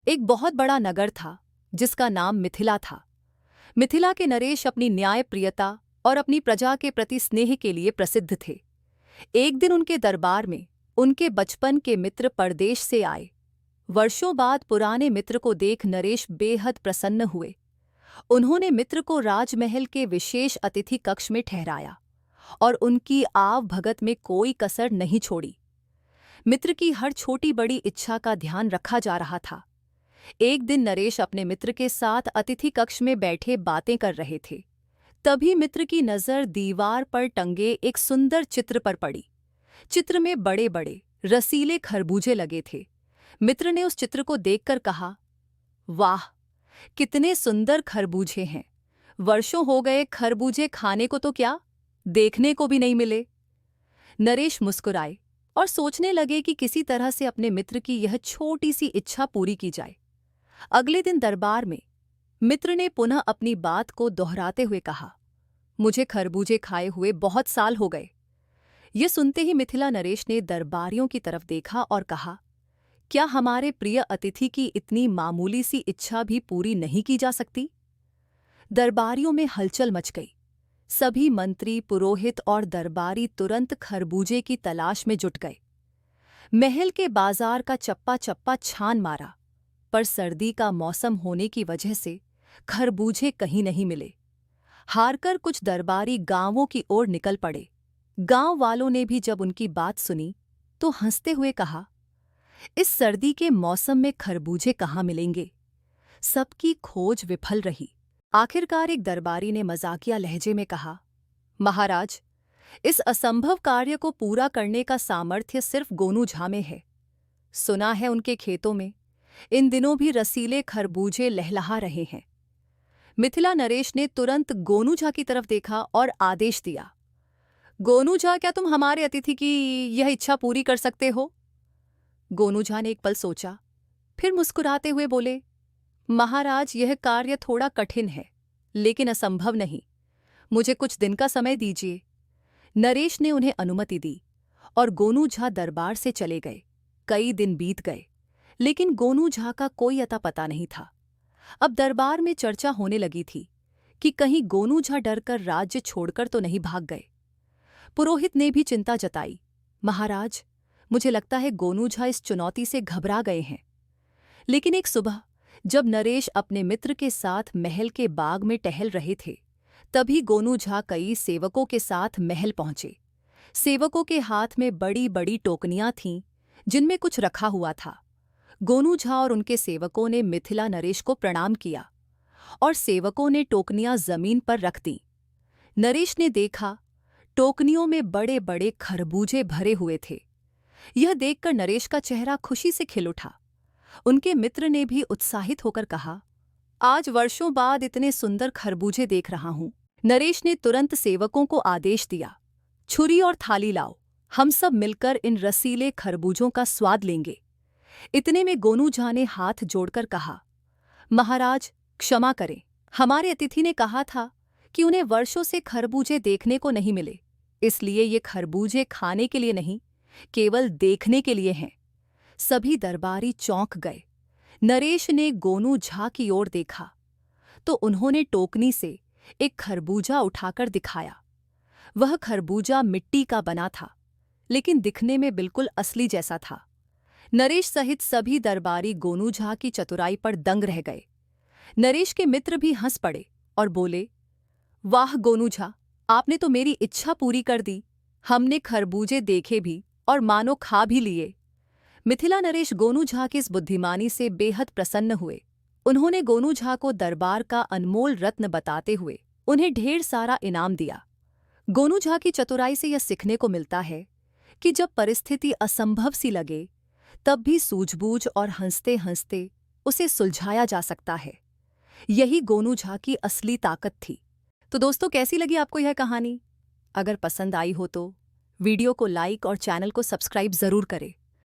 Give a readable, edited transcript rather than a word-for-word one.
एक बहुत बड़ा नगर था जिसका नाम मिथिला था। मिथिला के नरेश अपनी न्यायप्रियता और अपनी प्रजा के प्रति स्नेह के लिए प्रसिद्ध थे। एक दिन उनके दरबार में उनके बचपन के मित्र परदेश से आए। वर्षों बाद पुराने मित्र को देख नरेश बेहद प्रसन्न हुए। उन्होंने मित्र को राजमहल के विशेष अतिथि कक्ष में ठहराया और उनकी आव भगत में कोई कसर नहीं छोड़ी। मित्र की हर छोटी बड़ी इच्छा का ध्यान रखा जा रहा था। एक दिन नरेश अपने मित्र के साथ अतिथि कक्ष में बैठे बातें कर रहे थे। तभी मित्र की नज़र दीवार पर टंगे एक सुंदर चित्र पर पड़ी। चित्र में बड़े बड़े रसीले खरबूजे लगे थे। मित्र ने उस चित्र को देखकर कहा, वाह, कितने सुंदर खरबूजे हैं। वर्षों हो गए खरबूजे खाने को तो क्या, देखने को भी नहीं मिले। नरेश मुस्कुराए और सोचने लगे कि किसी तरह से अपने मित्र की यह छोटी सी इच्छा पूरी की जाए। अगले दिन दरबार में मित्र ने पुनः अपनी बात को दोहराते हुए कहा, मुझे खरबूजे खाए हुए बहुत साल हो गए। ये सुनते ही मिथिला नरेश ने दरबारियों की तरफ देखा और कहा, क्या हमारे प्रिय अतिथि की इतनी मामूली सी इच्छा भी पूरी नहीं की जा सकती? दरबारियों में हलचल मच गई। सभी मंत्री, पुरोहित और दरबारी तुरंत खरबूजे की तलाश में जुट गए। महल के बाजार का चप्पा चप्पा छान मारा, पर सर्दी का मौसम होने की वजह से खरबूजे कहीं नहीं मिले। हारकर कुछ दरबारी गांवों की ओर निकल पड़े। गांव वालों ने भी जब उनकी बात सुनी तो हंसते हुए कहा, इस सर्दी के मौसम में खरबूजे कहाँ मिलेंगे? सबकी खोज विफल रही। आखिरकार एक दरबारी ने मजाकिया लहजे में कहा, महाराज, इस असंभव कार्य को पूरा करने का सामर्थ्य सिर्फ गोनू झा में है। सुना है उनके खेतों में इन दिनों भी रसीले खरबूजे लहलहा रहे हैं। मिथिला नरेश ने तुरंत गोनू झा की तरफ देखा और आदेश दिया, गोनू झा, क्या तुम हमारे अतिथि की यह इच्छा पूरी कर सकते हो? गोनू झा ने एक पल सोचा, फिर मुस्कुराते हुए बोले, महाराज, यह कार्य थोड़ा कठिन है, लेकिन असंभव नहीं। मुझे कुछ दिन का समय दीजिए। नरेश ने उन्हें अनुमति दी और गोनू झा दरबार से चले गए। कई दिन बीत गए, लेकिन गोनू झा का कोई अता पता नहीं था। अब दरबार में चर्चा होने लगी थी कि कहीं गोनू झा डरकर राज्य छोड़कर तो नहीं भाग गए। पुरोहित ने भी चिंता जताई, महाराज, मुझे लगता है गोनू झा इस चुनौती से घबरा गए हैं। लेकिन एक सुबह जब नरेश अपने मित्र के साथ महल के बाग में टहल रहे थे, तभी गोनू झा कई सेवकों के साथ महल पहुंचे। सेवकों के हाथ में बड़ी बड़ी टोकनियां थीं, जिनमें कुछ रखा हुआ था। गोनू झा और उनके सेवकों ने मिथिला नरेश को प्रणाम किया और सेवकों ने टोकनियां जमीन पर रख दी। नरेश ने देखा, टोकनियों में बड़े बड़े खरबूजे भरे हुए थे। यह देखकर नरेश का चेहरा खुशी से खिल उठा। उनके मित्र ने भी उत्साहित होकर कहा, आज वर्षों बाद इतने सुंदर खरबूजे देख रहा हूं। नरेश ने तुरंत सेवकों को आदेश दिया, छुरी और थाली लाओ, हम सब मिलकर इन रसीले खरबूजों का स्वाद लेंगे। इतने में गोनू झा ने हाथ जोड़कर कहा, महाराज, क्षमा करें, हमारे अतिथि ने कहा था कि उन्हें वर्षों से खरबूजे देखने को नहीं मिले, इसलिए ये खरबूजे खाने के लिए नहीं, केवल देखने के लिए हैं। सभी दरबारी चौंक गए। नरेश ने गोनू झा की ओर देखा तो उन्होंने टोकनी से एक खरबूजा उठाकर दिखाया। वह खरबूजा मिट्टी का बना था, लेकिन दिखने में बिल्कुल असली जैसा था। नरेश सहित सभी दरबारी गोनू झा की चतुराई पर दंग रह गए। नरेश के मित्र भी हंस पड़े और बोले, वाह गोनू झा, आपने तो मेरी इच्छा पूरी कर दी। हमने खरबूजे देखे भी और मानो खा भी लिए। मिथिला नरेश गोनू झा की इस बुद्धिमानी से बेहद प्रसन्न हुए। उन्होंने गोनू झा को दरबार का अनमोल रत्न बताते हुए उन्हें ढेर सारा इनाम दिया। गोनू झा की चतुराई से यह सीखने को मिलता है कि जब परिस्थिति असंभव सी लगे, तब भी सूझबूझ और हंसते हंसते उसे सुलझाया जा सकता है। यही गोनू झा की असली ताकत थी। तो दोस्तों, कैसी लगी आपको यह कहानी? अगर पसंद आई हो तो वीडियो को लाइक और चैनल को सब्सक्राइब जरूर करें।